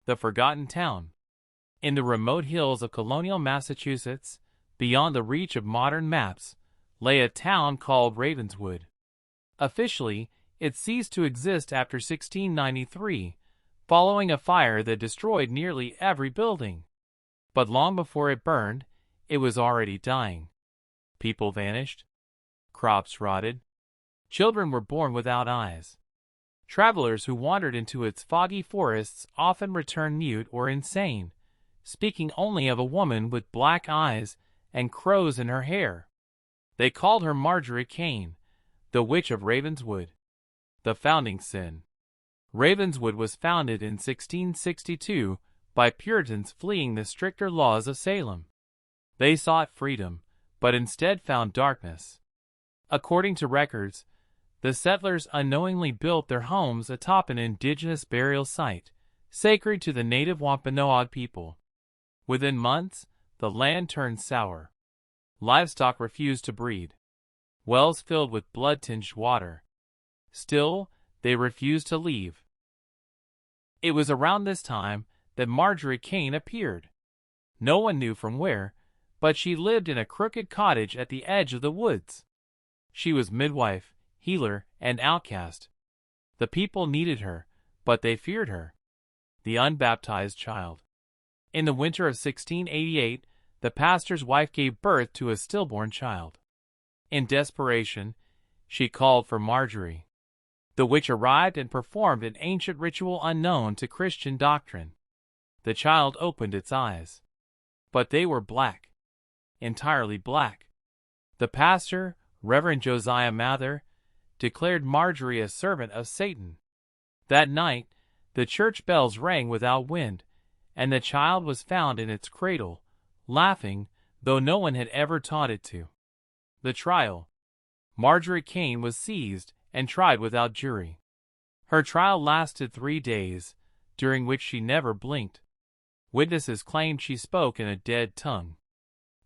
The Forgotten Town. In the remote hills of colonial Massachusetts, beyond the reach of modern maps, lay a town called Ravenswood. Officially, it ceased to exist after 1693, following a fire that destroyed nearly every building. But long before it burned, it was already dying. People vanished. Crops rotted. Children were born without eyes. Travelers who wandered into its foggy forests often returned mute or insane, speaking only of a woman with black eyes and crows in her hair. They called her Margery Kane, the Witch of Ravenswood. The founding sin. Ravenswood was founded in 1662 by Puritans fleeing the stricter laws of Salem. They sought freedom, but instead found darkness. According to records, the settlers unknowingly built their homes atop an indigenous burial site, sacred to the native Wampanoag people. Within months, the land turned sour. Livestock refused to breed. Wells filled with blood-tinged water. Still, they refused to leave. It was around this time that Margery Kane appeared. No one knew from where, but she lived in a crooked cottage at the edge of the woods. She was midwife, healer, and outcast. The people needed her, but they feared her. The unbaptized child. In the winter of 1688, the pastor's wife gave birth to a stillborn child. In desperation, she called for Margery. The witch arrived and performed an ancient ritual unknown to Christian doctrine. The child opened its eyes. But they were black. Entirely black. The pastor, Reverend Josiah Mather, declared Margery a servant of Satan. That night, the church bells rang without wind, and the child was found in its cradle, laughing, though no one had ever taught it to. The trial. Margery Kane was seized and tried without jury. Her trial lasted 3 days, during which she never blinked. Witnesses claimed she spoke in a dead tongue.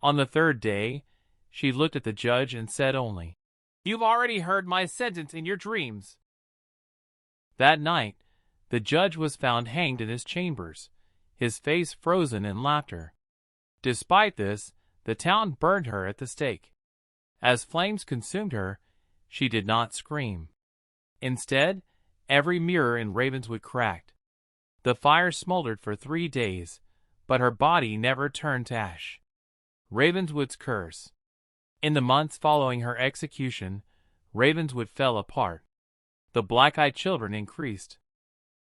On the 3rd day, she looked at the judge and said only, "You've already heard my sentence in your dreams." That night, the judge was found hanged in his chambers, his face frozen in laughter. Despite this, the town burned her at the stake. As flames consumed her, she did not scream. Instead, every mirror in Ravenswood cracked. The fire smoldered for 3 days, but her body never turned to ash. Ravenswood's curse. In the months following her execution, Ravenswood fell apart. The black-eyed children increased.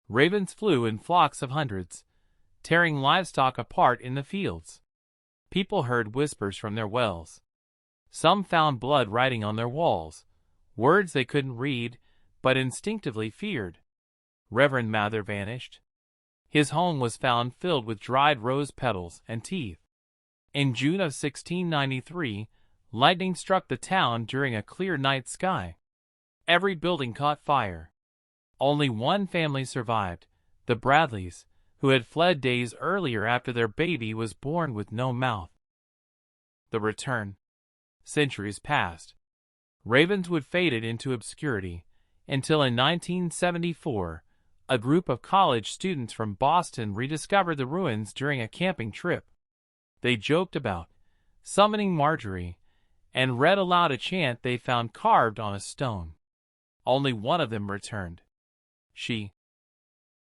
Ravens flew in flocks of hundreds, tearing livestock apart in the fields. People heard whispers from their wells. Some found blood writing on their walls, words they couldn't read, but instinctively feared. Reverend Mather vanished. His home was found filled with dried rose petals and teeth. In June of 1693, lightning struck the town during a clear night sky. Every building caught fire. Only one family survived, the Bradleys, who had fled days earlier after their baby was born with no mouth. The return. Centuries passed. Ravenswood faded into obscurity, until in 1974, a group of college students from Boston rediscovered the ruins during a camping trip. They joked about summoning Margery and read aloud a chant they found carved on a stone. Only one of them returned. She